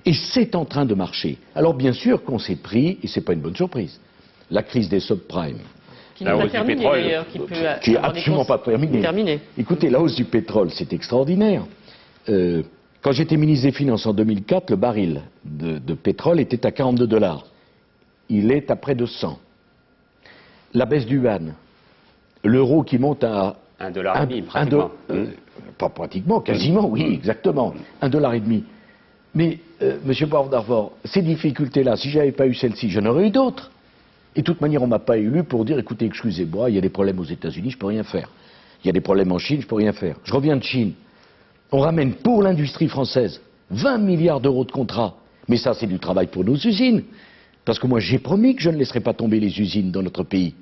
Et c'est en train de marcher. Alors bien sûr qu'on s'est pris, et ce n'est pas une bonne surprise, la crise des subprimes. Qui n'est pas terminée d'ailleurs. Qui n'est absolument pas terminée. Écoutez, la hausse du pétrole, c'est extraordinaire. Quand j'étais ministre des Finances en 2004, le baril de pétrole était à 42 $. Il est à près de 100. La baisse du yuan, l'euro qui monte à... $1,50 pratiquement. Pas pratiquement, quasiment, oui, exactement. $1,50. Mais, M. Poivre d'Arvor, ces difficultés-là, si je n'avais pas eu celles-ci, j'en aurais eu d'autres. Et de toute manière, on ne m'a pas élu pour dire, écoutez, excusez-moi, il y a des problèmes aux États-Unis, je ne peux rien faire. Il y a des problèmes en Chine, je ne peux rien faire. Je reviens de Chine. On ramène pour l'industrie française 20 milliards d'euros de contrats. Mais ça, c'est du travail pour nos usines. Parce que moi, j'ai promis que je ne laisserai pas tomber les usines dans notre pays.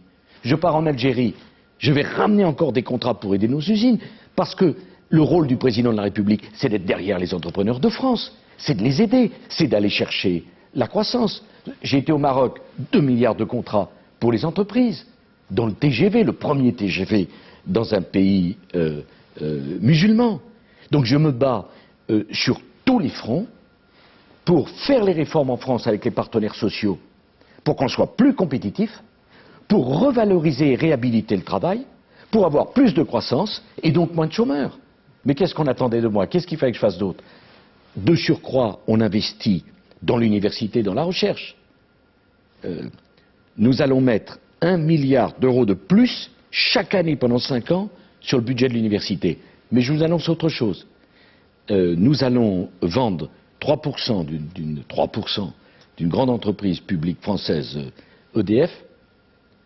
Je pars en Algérie. Je vais ramener encore des contrats pour aider nos usines. Parce que le rôle du président de la République, c'est d'être derrière les entrepreneurs de France. C'est de les aider. C'est d'aller chercher la croissance. J'ai été au Maroc, 2 milliards de contrats pour les entreprises. Dans le TGV, le premier TGV dans un pays musulman. Donc je me bats sur tous les fronts pour faire les réformes en France avec les partenaires sociaux, pour qu'on soit plus compétitif, pour revaloriser et réhabiliter le travail, pour avoir plus de croissance et donc moins de chômeurs. Mais qu'est-ce qu'on attendait de moi? Qu'est-ce qu'il fallait que je fasse d'autre? De surcroît, on investit dans l'université, dans la recherche. Nous allons mettre 1 milliard d'euros de plus chaque année pendant 5 ans sur le budget de l'université. Mais je vous annonce autre chose. Nous allons vendre 3% d'une grande entreprise publique française, EDF,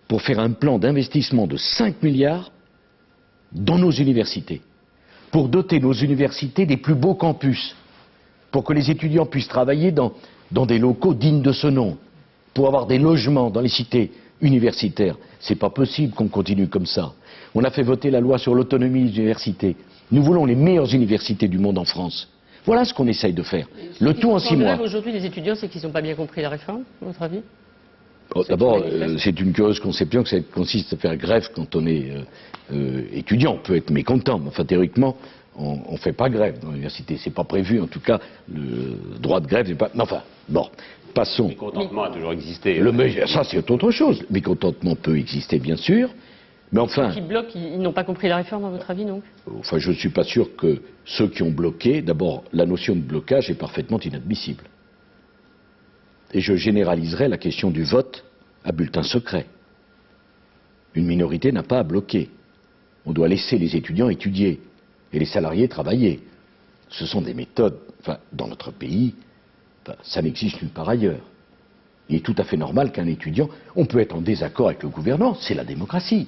pour faire un plan d'investissement de 5 milliards dans nos universités, pour doter nos universités des plus beaux campus, pour que les étudiants puissent travailler dans des locaux dignes de ce nom, pour avoir des logements dans les cités universitaires. C'est pas possible qu'on continue comme ça. On a fait voter la loi sur l'autonomie des universités. Nous voulons les meilleures universités du monde en France. Voilà ce qu'on essaye de faire. Le tout en 6 mois. Aujourd'hui, les étudiants, c'est qu'ils n'ont pas bien compris la réforme, à votre avis? D'abord, c'est une curieuse conception que ça consiste à faire grève quand on est étudiant. On peut être mécontent, mais enfin, théoriquement, on ne fait pas grève dans l'université. C'est pas prévu, en tout cas, le droit de grève n'est pas... Mais enfin, bon, passons. Le mécontentement a toujours existé. Ça, c'est autre chose. Le mécontentement peut exister, bien sûr. Mais enfin... Ceux qui bloquent, ils n'ont pas compris la réforme, à votre avis, donc? Enfin, je ne suis pas sûr que ceux qui ont bloqué... D'abord, la notion de blocage est parfaitement inadmissible. Et je généraliserai la question du vote à bulletin secret. Une minorité n'a pas à bloquer. On doit laisser les étudiants étudier et les salariés travailler. Ce sont des méthodes, enfin, dans notre pays, ça n'existe nulle part ailleurs. Il est tout à fait normal qu'un étudiant, on peut être en désaccord avec le gouvernement, c'est la démocratie.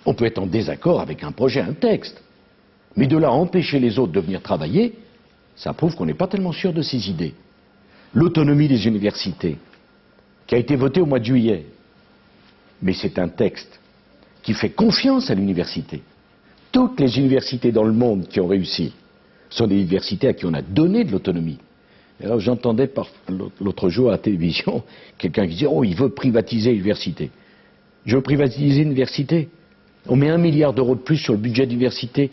On peut être en désaccord avec un projet, un texte. Mais de là à empêcher les autres de venir travailler, ça prouve qu'on n'est pas tellement sûr de ses idées. L'autonomie des universités, qui a été votée au mois de juillet, mais c'est un texte qui fait confiance à l'université. Toutes les universités dans le monde qui ont réussi sont des universités à qui on a donné de l'autonomie. Alors j'entendais l'autre jour à la télévision quelqu'un qui disait « Oh, il veut privatiser l'université ». Je veux privatiser l'université. On met 1 milliard d'euros de plus sur le budget d'université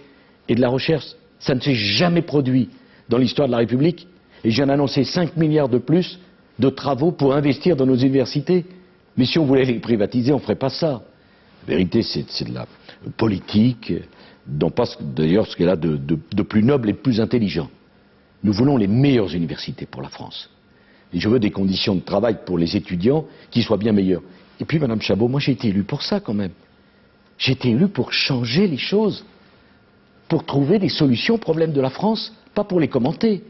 et de la recherche. Ça ne s'est jamais produit dans l'histoire de la République. Et je viens d'annoncer 5 milliards de plus de travaux pour investir dans nos universités. Mais si on voulait les privatiser, on ne ferait pas ça. La vérité, c'est de la politique, dont passe d'ailleurs ce qu'elle a de plus noble et de plus intelligent. Nous voulons les meilleures universités pour la France. Et je veux des conditions de travail pour les étudiants qui soient bien meilleures. Et puis, Madame Chabot, moi j'ai été élu pour ça quand même. J'ai été élu pour changer les choses, pour trouver des solutions aux problèmes de la France, pas pour les commenter.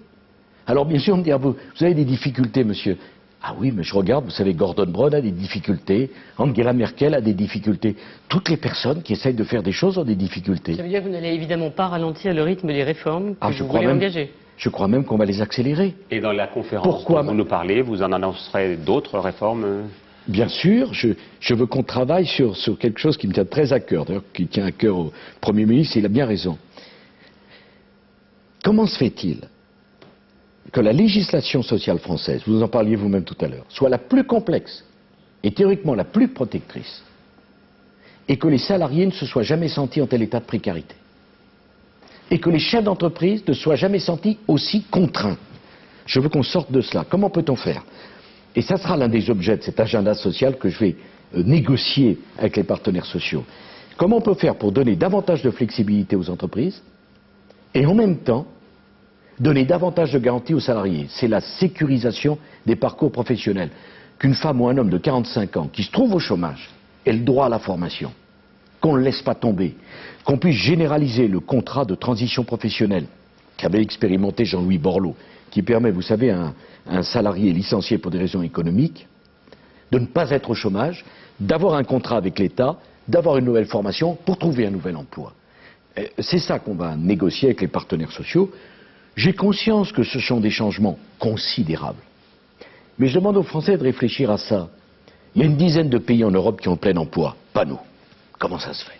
Alors bien sûr, on me dit, vous avez des difficultés, monsieur. Ah oui, mais je regarde, vous savez, Gordon Brown a des difficultés, Angela Merkel a des difficultés. Toutes les personnes qui essayent de faire des choses ont des difficultés. Ça veut dire que vous n'allez évidemment pas ralentir le rythme des réformes que vous voulez engager. Je crois même qu'on va les accélérer. Et dans la conférence dont vous nous parlez, vous en annoncerez d'autres réformes? Bien sûr, je veux qu'on travaille sur quelque chose qui me tient très à cœur, d'ailleurs qui tient à cœur au Premier ministre, et il a bien raison. Comment se fait-il que la législation sociale française, vous en parliez vous-même tout à l'heure, soit la plus complexe et théoriquement la plus protectrice, et que les salariés ne se soient jamais sentis en tel état de précarité, et que les chefs d'entreprise ne soient jamais sentis aussi contraints? Je veux qu'on sorte de cela. Comment peut-on faire? Et ça sera l'un des objets de cet agenda social que je vais négocier avec les partenaires sociaux. Comment on peut faire pour donner davantage de flexibilité aux entreprises et en même temps donner davantage de garanties aux salariés? C'est la sécurisation des parcours professionnels. Qu'une femme ou un homme de 45 ans qui se trouve au chômage ait le droit à la formation, qu'on ne le laisse pas tomber, qu'on puisse généraliser le contrat de transition professionnelle qu'avait expérimenté Jean-Louis Borloo, qui permet, vous savez, à un salarié licencié pour des raisons économiques de ne pas être au chômage, d'avoir un contrat avec l'État, d'avoir une nouvelle formation pour trouver un nouvel emploi. C'est ça qu'on va négocier avec les partenaires sociaux. J'ai conscience que ce sont des changements considérables. Mais je demande aux Français de réfléchir à ça. Il y a une dizaine de pays en Europe qui ont plein emploi, pas nous. Comment ça se fait?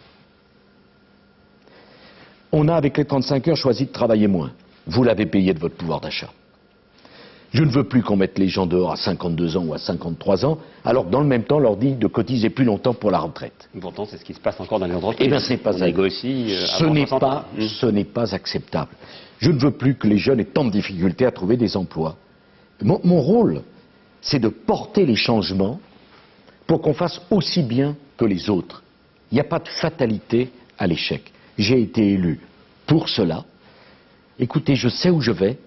On a, avec les 35 heures, choisi de travailler moins. Vous l'avez payé de votre pouvoir d'achat. Je ne veux plus qu'on mette les gens dehors à 52 ans ou à 53 ans, alors que dans le même temps, on leur dit de cotiser plus longtemps pour la retraite. Pourtant, c'est ce qui se passe encore dans les entreprises. Eh bien, ce n'est pas, ce n'est pas acceptable. Je ne veux plus que les jeunes aient tant de difficultés à trouver des emplois. Mon rôle, c'est de porter les changements pour qu'on fasse aussi bien que les autres. Il n'y a pas de fatalité à l'échec. J'ai été élu pour cela. Écoutez, je sais où je vais.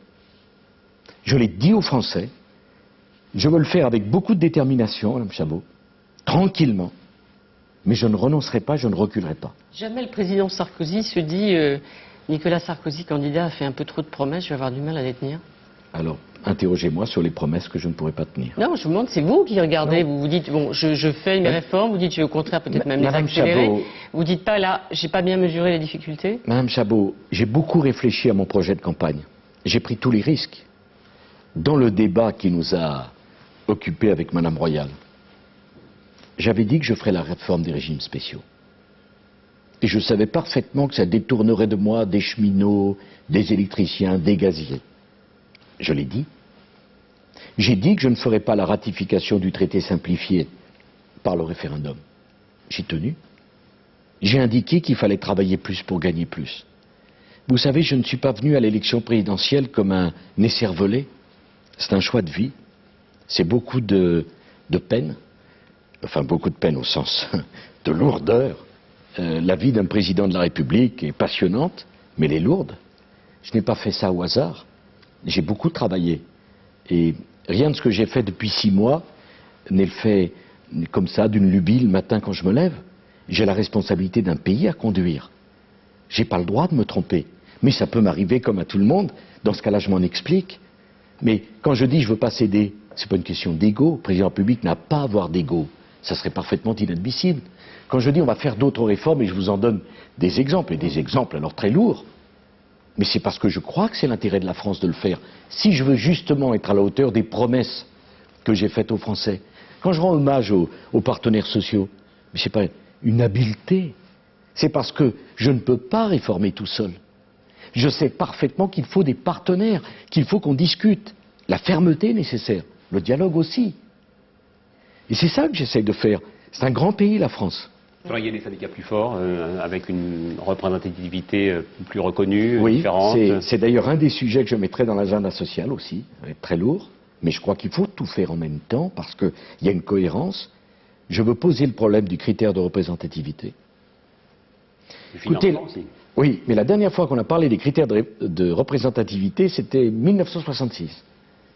Je l'ai dit aux Français. Je veux le faire avec beaucoup de détermination, Mme Chabot, tranquillement. Mais je ne renoncerai pas, je ne reculerai pas. Jamais le président Sarkozy se dit Nicolas Sarkozy, candidat, a fait un peu trop de promesses, je vais avoir du mal à les tenir. Alors, interrogez-moi sur les promesses que je ne pourrai pas tenir. Non, je vous demande, c'est vous qui regardez. Vous vous dites, bon, je fais une réforme, vous dites, je vais au contraire peut-être même les accélérer. Chabot, vous dites pas, là, j'ai pas bien mesuré les difficultés. Madame Chabot, j'ai beaucoup réfléchi à mon projet de campagne. J'ai pris tous les risques. Dans le débat qui nous a occupés avec Madame Royal, j'avais dit que je ferais la réforme des régimes spéciaux. Et je savais parfaitement que ça détournerait de moi des cheminots, des électriciens, des gaziers. Je l'ai dit. J'ai dit que je ne ferais pas la ratification du traité simplifié par le référendum. J'ai tenu. J'ai indiqué qu'il fallait travailler plus pour gagner plus. Vous savez, je ne suis pas venu à l'élection présidentielle comme un écervelé. C'est un choix de vie. C'est beaucoup de peine. Enfin, beaucoup de peine au sens de lourdeur. La vie d'un président de la République est passionnante, mais elle est lourde. Je n'ai pas fait ça au hasard. J'ai beaucoup travaillé. Et rien de ce que j'ai fait depuis 6 mois n'est fait comme ça, d'une lubie le matin quand je me lève. J'ai la responsabilité d'un pays à conduire. J'ai pas le droit de me tromper. Mais ça peut m'arriver comme à tout le monde. Dans ce cas-là, je m'en explique. Mais quand je dis je veux pas céder, c'est pas une question d'ego. Le président de la République n'a pas à avoir d'ego. Ça serait parfaitement inadmissible. Quand je dis on va faire d'autres réformes, et je vous en donne des exemples, et des exemples alors très lourds, mais c'est parce que je crois que c'est l'intérêt de la France de le faire. Si je veux justement être à la hauteur des promesses que j'ai faites aux Français, quand je rends hommage aux partenaires sociaux, mais c'est pas une habileté, c'est parce que je ne peux pas réformer tout seul. Je sais parfaitement qu'il faut des partenaires, qu'il faut qu'on discute. La fermeté est nécessaire, le dialogue aussi. Et c'est ça que j'essaye de faire. C'est un grand pays, la France. Il y a des syndicats plus forts, avec une représentativité plus reconnue, oui, différente. C'est d'ailleurs un des sujets que je mettrai dans l'agenda social aussi, très lourd. Mais je crois qu'il faut tout faire en même temps parce qu'il y a une cohérence. Je veux poser le problème du critère de représentativité. Écoutez, aussi. Oui, mais la dernière fois qu'on a parlé des critères de représentativité, c'était 1966.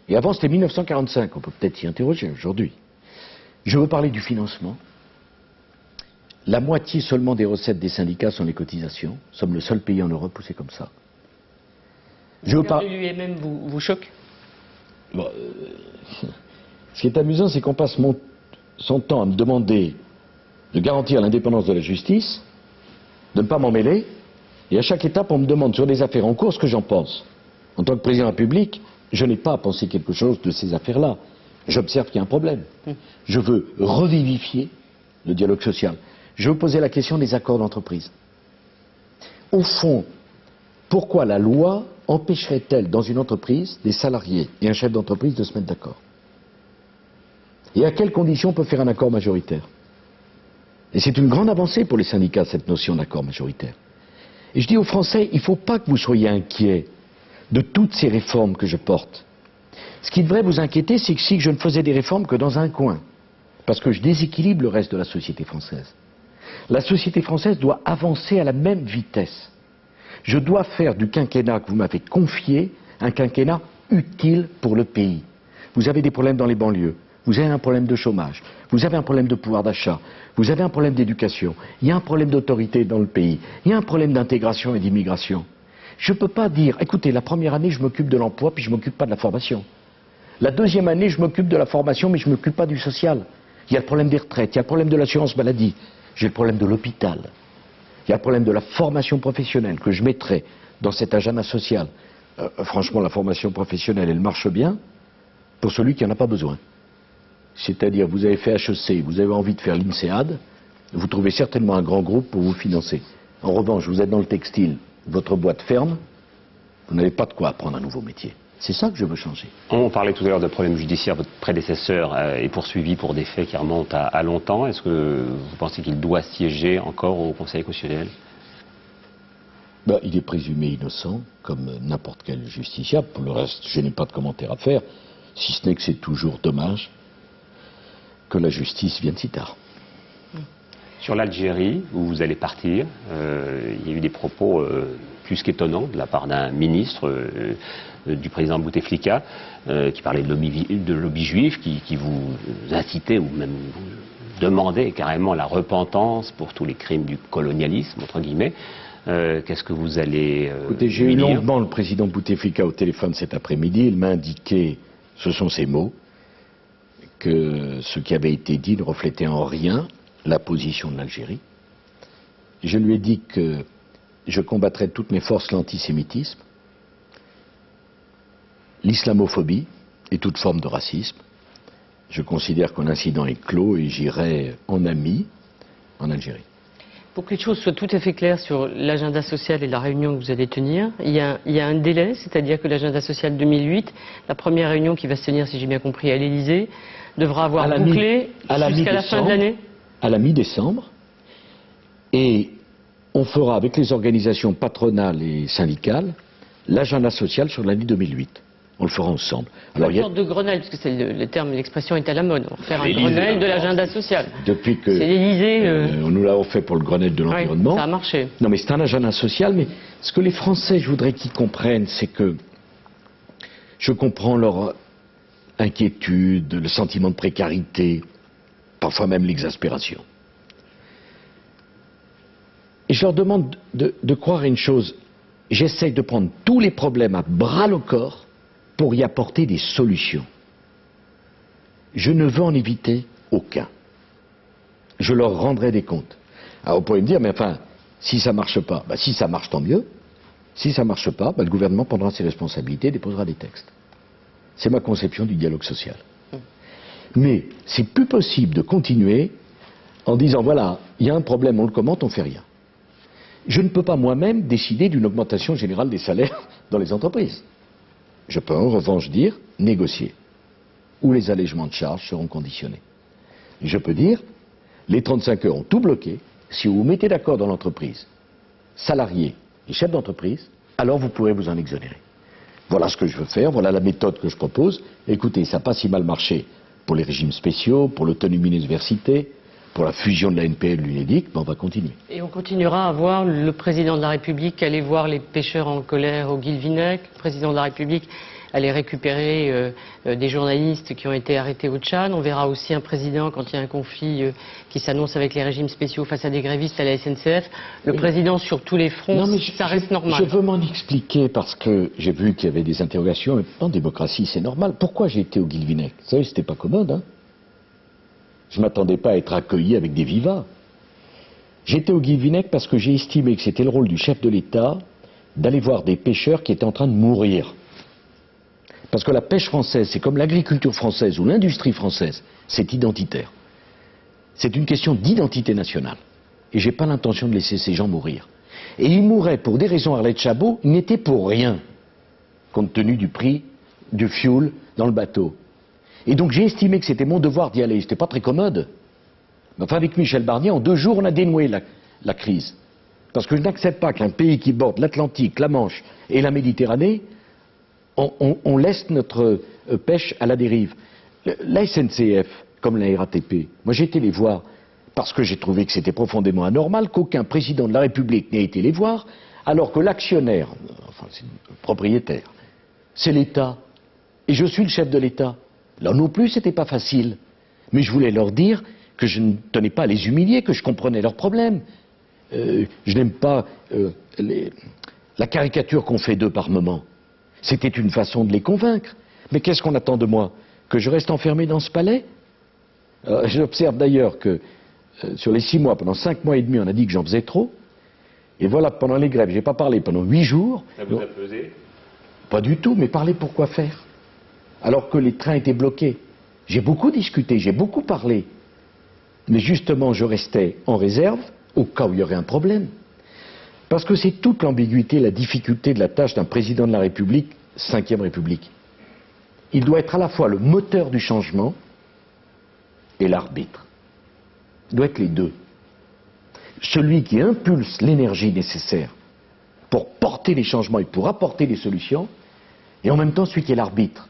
Et avant, c'était 1945. On peut peut-être s'y interroger aujourd'hui. Je veux parler du financement. La moitié seulement des recettes des syndicats sont les cotisations. Nous sommes le seul pays en Europe où c'est comme ça. Le cœur de l'UMM vous choque? Bon, ce qui est amusant, c'est qu'on passe son temps à me demander de garantir l'indépendance de la justice, de ne pas m'en mêler, et à chaque étape, on me demande sur des affaires en cours ce que j'en pense. En tant que président de la République, je n'ai pas à penser quelque chose de ces affaires-là. J'observe qu'il y a un problème. Je veux revivifier le dialogue social. Je veux poser la question des accords d'entreprise. Au fond, pourquoi la loi empêcherait-elle dans une entreprise des salariés et un chef d'entreprise de se mettre d'accord? Et à quelles conditions on peut faire un accord majoritaire? Et c'est une grande avancée pour les syndicats, cette notion d'accord majoritaire. Et je dis aux Français, il ne faut pas que vous soyez inquiets de toutes ces réformes que je porte. Ce qui devrait vous inquiéter, c'est que si je ne faisais des réformes que dans un coin, parce que je déséquilibre le reste de la société française. La société française doit avancer à la même vitesse. Je dois faire du quinquennat que vous m'avez confié un quinquennat utile pour le pays. Vous avez des problèmes dans les banlieues, vous avez un problème de chômage, vous avez un problème de pouvoir d'achat, vous avez un problème d'éducation, il y a un problème d'autorité dans le pays, il y a un problème d'intégration et d'immigration. Je ne peux pas dire, écoutez, la première année je m'occupe de l'emploi puis je ne m'occupe pas de la formation. La deuxième année je m'occupe de la formation mais je ne m'occupe pas du social. Il y a le problème des retraites, il y a le problème de l'assurance maladie, j'ai le problème de l'hôpital, il y a le problème de la formation professionnelle que je mettrai dans cet agenda social. franchement, la formation professionnelle, elle marche bien pour celui qui n'en a pas besoin. C'est-à-dire, vous avez fait HEC, vous avez envie de faire l'INSEAD, vous trouvez certainement un grand groupe pour vous financer. En revanche, vous êtes dans le textile, votre boîte ferme, vous n'avez pas de quoi apprendre un nouveau métier. C'est ça que je veux changer. On parlait tout à l'heure de problèmes judiciaires. Votre prédécesseur est poursuivi pour des faits qui remontent à longtemps. Est-ce que vous pensez qu'il doit siéger encore au Conseil constitutionnel? Il est présumé innocent, comme n'importe quel justiciable. Pour le reste, je n'ai pas de commentaire à faire, si ce n'est que c'est toujours dommage que la justice vienne si tard. Sur l'Algérie, où vous allez partir, il y a eu des propos plus qu'étonnants de la part d'un ministre du président Bouteflika, qui parlait de lobby juif, qui vous incitait ou même vous demandait carrément la repentance pour tous les crimes du colonialisme, entre guillemets. Qu'est-ce que vous allez Écoutez, j'ai eu longuement le président Bouteflika au téléphone cet après-midi. Il m'a indiqué, ce sont ses mots, que ce qui avait été dit ne reflétait en rien la position de l'Algérie. Je lui ai dit que je combattrais de toutes mes forces l'antisémitisme, l'islamophobie et toute forme de racisme. Je considère que l'incident est clos et j'irai en ami en Algérie. Pour que les choses soient tout à fait claires sur l'agenda social et la réunion que vous allez tenir, il y a un délai, c'est-à-dire que l'agenda social 2008, la première réunion qui va se tenir, si j'ai bien compris, à l'Élysée, devra avoir bouclé jusqu'à la fin de l'année. À la mi-décembre, et on fera avec les organisations patronales et syndicales l'agenda social sur l'année 2008. On le fera ensemble. Alors, une sorte de Grenelle, parce que c'est le terme, l'expression est à la mode. On va faire un Grenelle de l'agenda social. Depuis que c'est l'Élysée. Nous l'avons fait pour le Grenelle de l'environnement. Oui, ça a marché. Non, mais c'est un agenda social. Mais ce que les Français, je voudrais qu'ils comprennent, c'est que je comprends leur inquiétude, le sentiment de précarité, parfois même l'exaspération. Et je leur demande de croire une chose. J'essaye de prendre tous les problèmes à bras le corps pour y apporter des solutions. Je ne veux en éviter aucun. Je leur rendrai des comptes. Alors vous pouvez me dire, mais enfin, si ça ne marche pas, si ça marche, tant mieux. Si ça ne marche pas, le gouvernement prendra ses responsabilités et déposera des textes. C'est ma conception du dialogue social. Mais c'est plus possible de continuer en disant, voilà, il y a un problème, on le commente, on ne fait rien. Je ne peux pas moi-même décider d'une augmentation générale des salaires dans les entreprises. Je peux en revanche dire, négocier, où les allègements de charges seront conditionnés. Je peux dire, les 35 heures ont tout bloqué, si vous vous mettez d'accord dans l'entreprise, salariés et chefs d'entreprise, alors vous pourrez vous en exonérer. Voilà ce que je veux faire, voilà la méthode que je propose. Écoutez, ça n'a pas si mal marché pour les régimes spéciaux, pour l'autonomie des universités, pour la fusion de la NPE et de l'UNEDIC, on va continuer. Et on continuera à voir le président de la République aller voir les pêcheurs en colère au Guilvinec, le président de la République aller récupérer des journalistes qui ont été arrêtés au Tchad. On verra aussi un président, quand il y a un conflit qui s'annonce avec les régimes spéciaux face à des grévistes à la SNCF, le président sur tous les fronts, ça reste normal. Je veux m'en expliquer parce que j'ai vu qu'il y avait des interrogations. Mais en démocratie, c'est normal. Pourquoi j'ai été au Guilvinec? Vous savez, c'était pas commode, hein. Je ne m'attendais pas à être accueilli avec des vivats. J'étais au Guilvinec parce que j'ai estimé que c'était le rôle du chef de l'État d'aller voir des pêcheurs qui étaient en train de mourir. Parce que la pêche française, c'est comme l'agriculture française ou l'industrie française, c'est identitaire. C'est une question d'identité nationale. Et je n'ai pas l'intention de laisser ces gens mourir. Et ils mourraient pour des raisons Arlette Chabot, ils n'étaient pour rien, compte tenu du prix du fioul dans le bateau. Et donc j'ai estimé que c'était mon devoir d'y aller. C'était pas très commode. Mais enfin, avec Michel Barnier, en 2 jours, on a dénoué la crise. Parce que je n'accepte pas qu'un pays qui borde l'Atlantique, la Manche et la Méditerranée, on laisse notre pêche à la dérive. La SNCF, comme la RATP, moi j'ai été les voir parce que j'ai trouvé que c'était profondément anormal qu'aucun président de la République n'ait été les voir, alors que l'actionnaire, enfin c'est le propriétaire, c'est l'État. Et je suis le chef de l'État. Là non plus, c'était pas facile. Mais je voulais leur dire que je ne tenais pas à les humilier, que je comprenais leurs problèmes. Je n'aime pas la caricature qu'on fait d'eux par moment. C'était une façon de les convaincre. Mais qu'est-ce qu'on attend de moi? Que je reste enfermé dans ce palais? J'observe d'ailleurs que sur les 6 mois, pendant 5 mois et demi, on a dit que j'en faisais trop. Et voilà, pendant les grèves, j'ai pas parlé pendant 8 jours. Ça vous a pesé? Pas du tout, mais parler pour quoi faire? Alors que les trains étaient bloqués. J'ai beaucoup discuté, j'ai beaucoup parlé. Mais justement, je restais en réserve au cas où il y aurait un problème. Parce que c'est toute l'ambiguïté, la difficulté de la tâche d'un président de la République, 5e République. Il doit être à la fois le moteur du changement et l'arbitre. Il doit être les deux. Celui qui impulse l'énergie nécessaire pour porter les changements et pour apporter des solutions, et en même temps celui qui est l'arbitre,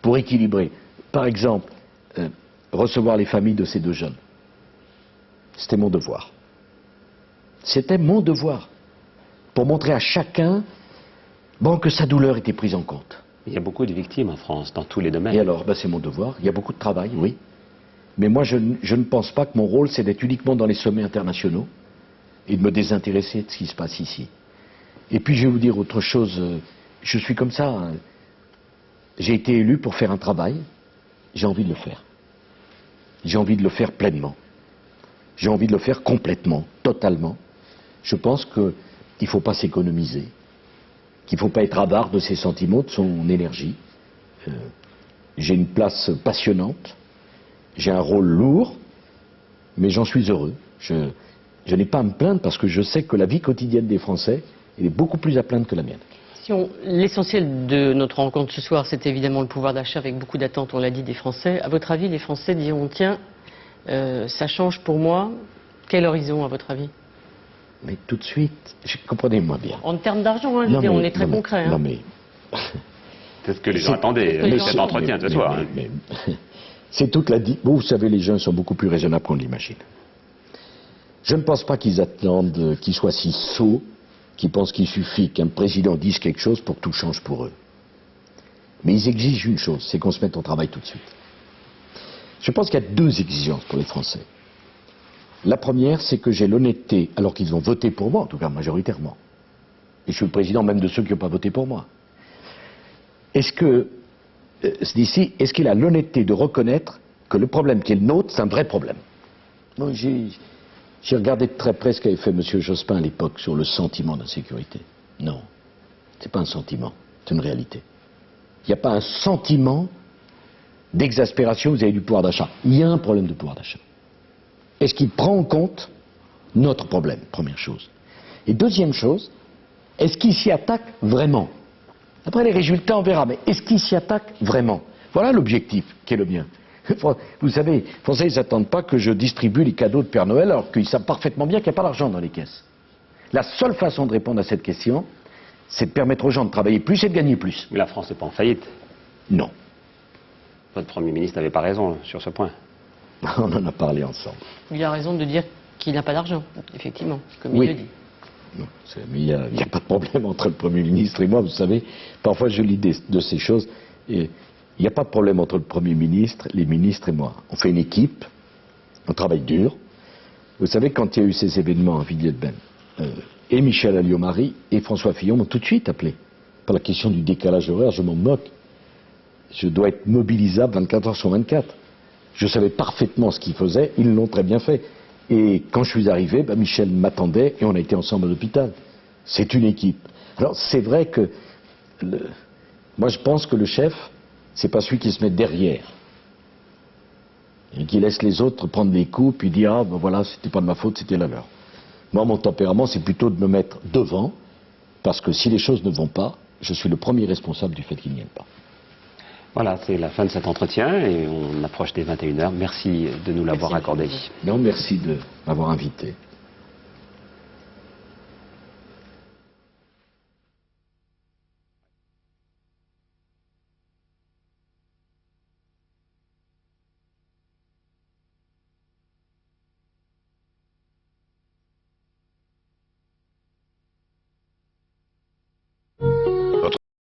pour équilibrer. Par exemple, recevoir les familles de ces deux jeunes. C'était mon devoir. C'était mon devoir. Pour montrer à chacun que sa douleur était prise en compte. Il y a beaucoup de victimes en France, dans tous les domaines. Et alors, c'est mon devoir. Il y a beaucoup de travail, oui. Mais moi, je ne pense pas que mon rôle, c'est d'être uniquement dans les sommets internationaux et de me désintéresser de ce qui se passe ici. Et puis, je vais vous dire autre chose. Je suis comme ça. Hein. J'ai été élu pour faire un travail. J'ai envie de le faire. J'ai envie de le faire pleinement. J'ai envie de le faire complètement, totalement. Je pense qu'il ne faut pas s'économiser, qu'il ne faut pas être avare de ses sentiments, de son énergie. J'ai une place passionnante, j'ai un rôle lourd, mais j'en suis heureux. Je n'ai pas à me plaindre parce que je sais que la vie quotidienne des Français, elle est beaucoup plus à plaindre que la mienne. L'essentiel de notre rencontre ce soir, c'est évidemment le pouvoir d'achat avec beaucoup d'attentes, on l'a dit, des Français. À votre avis, les Français diront, tiens, ça change pour moi. Quel horizon, à votre avis? Mais tout de suite, comprenez-moi bien. En termes d'argent, hein, on est très concret. Non mais... C'est ce que les gens attendaient, cet entretien de ce soir. C'est toute la... Vous savez, les gens sont beaucoup plus raisonnables qu'on l'imagine. Je ne pense pas qu'ils attendent qu'ils soient si sots, qu'ils pensent qu'il suffit qu'un président dise quelque chose pour que tout change pour eux. Mais ils exigent une chose, c'est qu'on se mette au travail tout de suite. Je pense qu'il y a deux exigences pour les Français. La première, c'est que j'ai l'honnêteté, alors qu'ils ont voté pour moi, en tout cas majoritairement, et je suis le président même de ceux qui n'ont pas voté pour moi. Est-ce qu'il a l'honnêteté de reconnaître que le problème qui est le nôtre, c'est un vrai problème? J'ai regardé de très près ce qu'avait fait M. Jospin à l'époque sur le sentiment d'insécurité. Non, c'est pas un sentiment, c'est une réalité. Il n'y a pas un sentiment d'exaspération, vous avez du pouvoir d'achat. Il y a un problème de pouvoir d'achat. Est-ce qu'il prend en compte notre problème, première chose. Et deuxième chose, est-ce qu'il s'y attaque vraiment? Après les résultats, on verra, mais est-ce qu'il s'y attaque vraiment? Voilà l'objectif qui est le mien. Vous savez, les Français, ils n'attendent pas que je distribue les cadeaux de Père Noël, alors qu'ils savent parfaitement bien qu'il n'y a pas d'argent dans les caisses. La seule façon de répondre à cette question, c'est de permettre aux gens de travailler plus et de gagner plus. Mais la France n'est pas en faillite. Non. Votre Premier ministre n'avait pas raison sur ce point. On en a parlé ensemble. Il a raison de dire qu'il n'a pas d'argent, effectivement, comme oui. il le dit. Non, mais il n'y a pas de problème entre le Premier ministre et moi, vous savez. Parfois, je lis de ces choses. Et il n'y a pas de problème entre le Premier ministre, les ministres et moi. On fait une équipe, on travaille dur. Vous savez, quand il y a eu ces événements à Villiers-de-Benne, et Michel Alliot-Marie et François Fillon m'ont tout de suite appelé. Par la question du décalage horaire, je m'en moque. Je dois être mobilisable 24 heures sur 24. Je savais parfaitement ce qu'ils faisaient, ils l'ont très bien fait. Et quand je suis arrivé, Michel m'attendait et on a été ensemble à l'hôpital. C'est une équipe. Alors c'est vrai que moi je pense que le chef, c'est pas celui qui se met derrière et qui laisse les autres prendre des coups puis dire ah ben voilà, c'était pas de ma faute, c'était la leur. Moi mon tempérament c'est plutôt de me mettre devant parce que si les choses ne vont pas, je suis le premier responsable du fait qu'ils n'y aillent pas. Voilà, c'est la fin de cet entretien et on approche des 21h. Merci de nous l'avoir accordé. Non, merci de m'avoir invité.